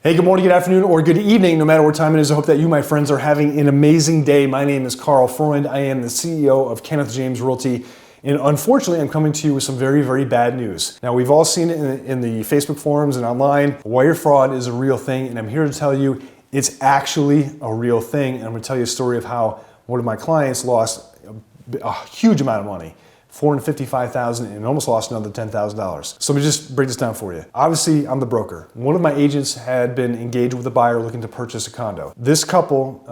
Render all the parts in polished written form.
Hey, good morning, good afternoon, or good evening, no matter what time it is. I hope that you, my friends, are having an amazing day. My name is Carl Freund. I am the CEO of Kenneth James Realty. And unfortunately, I'm coming to you with some very, very bad news. Now, we've all seen it in the Facebook forums and online. Wire fraud is a real thing, and I'm here to tell you it's actually a real thing. And I'm gonna tell you a story of how one of my clients lost a huge amount of money. $455,000 and almost lost another $10,000. So let me just break this down for you. Obviously, I'm the broker. One of my agents had been engaged with a buyer looking to purchase a condo. This couple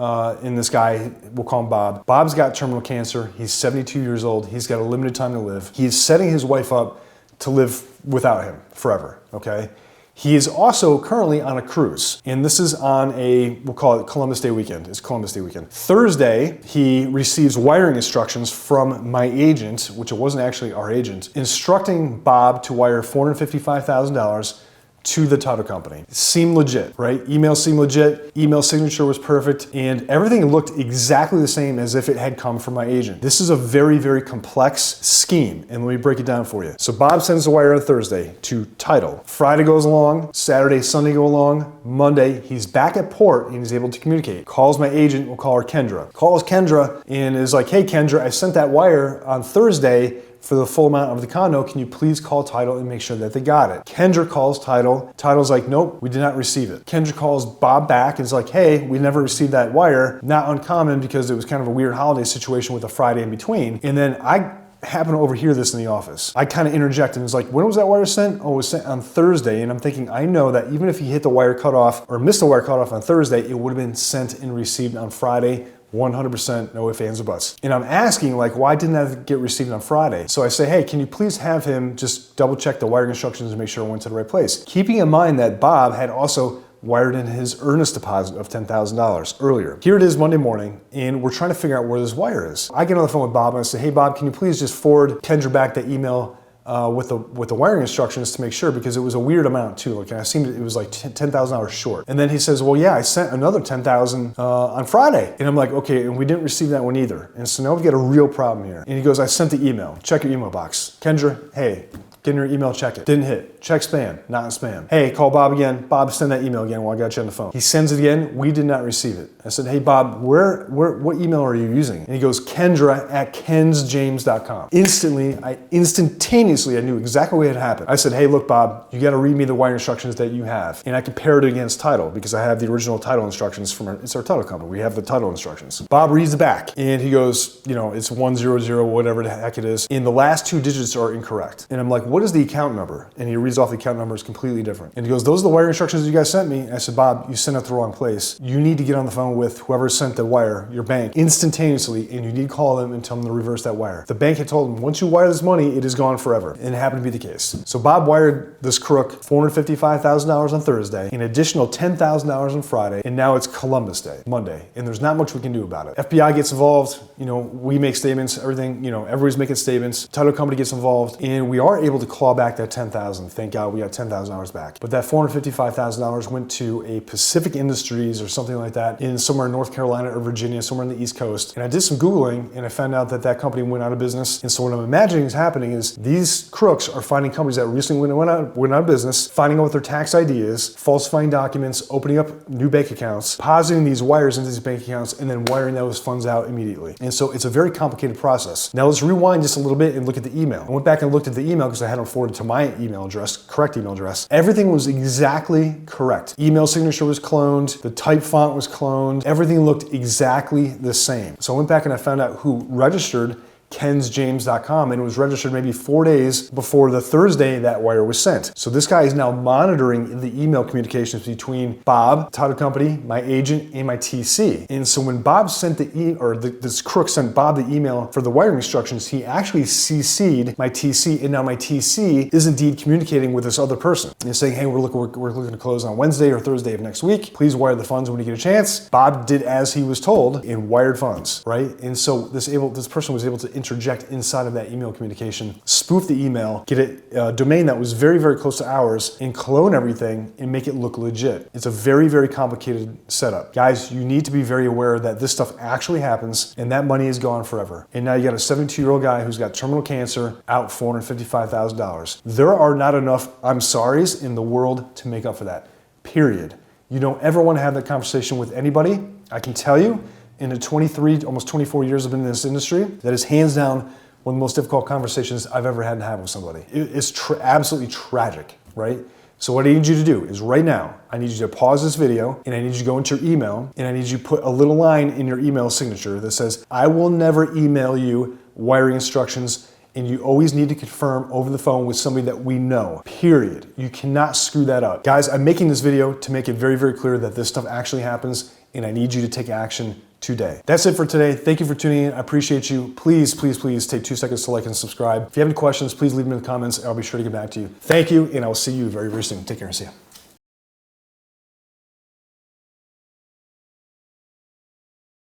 and this guy, we'll call him Bob. Bob's got terminal cancer. He's 72 years old. He's got a limited time to live. He's setting his wife up to live without him forever, okay? He is also currently on a cruise, and this is on we'll call it Columbus Day weekend. It's Columbus Day weekend. Thursday, he receives wiring instructions from my agent, which it wasn't actually our agent, instructing Bob to wire $455,000 to the title company. It seemed legit, right? Email seemed legit, email signature was perfect, and everything looked exactly the same as if it had come from my agent. This is a very, very complex scheme, and let me break it down for you. So Bob sends the wire on Thursday to title. Friday goes along, Saturday, Sunday go along, Monday, he's back at port and he's able to communicate. Calls my agent, we'll call her Kendra. Calls Kendra and is like, hey Kendra, I sent that wire on Thursday for the full amount of the condo. Can you please call title and make sure that they got it? Kendra calls title. Title's like, nope, we did not receive it. Kendra calls Bob back and is like, hey, we never received that wire. Not uncommon because it was kind of a weird holiday situation with a Friday in between. And then I happen to overhear this in the office. I kind of interject and was like, when was that wire sent? Oh, it was sent on Thursday. And I'm thinking, I know that even if he hit the wire cutoff or missed the wire cutoff on Thursday, it would have been sent and received on Friday. 100%, no ifs, ands, or buts. And I'm asking, like, why didn't that get received on Friday? So I say, hey, can you please have him just double check the wiring instructions and make sure it went to the right place? Keeping in mind that Bob had also wired in his earnest deposit of $10,000 earlier. Here it is Monday morning, and we're trying to figure out where this wire is. I get on the phone with Bob and I say, hey Bob, can you please just forward Kendra back that email with the wiring instructions to make sure, because it was a weird amount too. Like I seemed it was like $10,000 short. And then he says, well, yeah, I sent another $10,000 on Friday. And I'm like, okay, and we didn't receive that one either. And so now we've got a real problem here. And he goes, I sent the email. Check your email box. Kendra, hey, get in your email, check it. Didn't hit. Check spam, not in spam. Hey, call Bob again. Bob, send that email again while I got you on the phone. He sends it again. We did not receive it. I said, hey Bob, what email are you using? And he goes, Kendra at kensjames.com. Instantaneously, I knew exactly what had happened. I said, hey, look, Bob, you got to read me the wire instructions that you have. And I compared it against title because I have the original title instructions from it's our title company. We have the title instructions. Bob reads the back and he goes, you know, it's 100, whatever the heck it is. And the last two digits are incorrect. And I'm like, what is the account number? And he reads off the account number is completely different. And he goes, those are the wire instructions you guys sent me. And I said, Bob, you sent it to the wrong place. You need to get on the phone with whoever sent the wire, your bank, instantaneously, and you need to call them and tell them to reverse that wire. The bank had told him, once you wire this money, it is gone forever. And it happened to be the case. So Bob wired this crook $455,000 on Thursday, an additional $10,000 on Friday, and now it's Columbus Day, Monday, and there's not much we can do about it. FBI gets involved, you know, we make statements, everything, you know, everybody's making statements, title company gets involved, and we are able to claw back that $10,000. Thank God we got $10,000 back. But that $455,000 went to a Pacific Industries or something like that in somewhere in North Carolina or Virginia, somewhere on the East Coast. And I did some Googling and I found out that that company went out of business. And so what I'm imagining is happening is these crooks are finding companies that recently went out of business, finding out what their tax ID is, falsifying documents, opening up new bank accounts, depositing these wires into these bank accounts, and then wiring those funds out immediately. And so it's a very complicated process. Now let's rewind just a little bit and look at the email. I went back and looked at the email because I had them forwarded to my email address, correct email address. Everything was exactly correct. Email signature was cloned, the type font was cloned, everything looked exactly the same. So I went back and I found out who registered kensjames.com, and it was registered maybe 4 days before the Thursday that wire was sent. So this guy is now monitoring the email communications between Bob, title company, my agent, and my TC. And so when Bob sent this crook sent Bob the email for the wiring instructions, he actually CC'd my TC, and now my TC is indeed communicating with this other person. And saying, hey, we're looking to close on Wednesday or Thursday of next week. Please wire the funds when you get a chance. Bob did as he was told and wired funds, right? And so this person was able to interject inside of that email communication, spoof the email, get a domain that was very, very close to ours, and clone everything and make it look legit. It's a very, very complicated setup. Guys, you need to be very aware that this stuff actually happens and that money is gone forever. And now you got a 72-year-old guy who's got terminal cancer out $455,000. There are not enough I'm sorry's in the world to make up for that, period. You don't ever want to have that conversation with anybody. I can tell you, in the 23, almost 24 years I've been in this industry, that is hands down one of the most difficult conversations I've ever had to have with somebody. It's absolutely tragic, right? So what I need you to do is right now, I need you to pause this video and I need you to go into your email and I need you to put a little line in your email signature that says, I will never email you wiring instructions, and you always need to confirm over the phone with somebody that we know, period. You cannot screw that up. Guys, I'm making this video to make it very, very clear that this stuff actually happens and I need you to take action today. That's it for today. Thank you for tuning in. I appreciate you. Please, please, please take 2 seconds to like and subscribe. If you have any questions, please leave them in the comments. I'll be sure to get back to you. Thank you, and I will see you very, very soon. Take care and see you.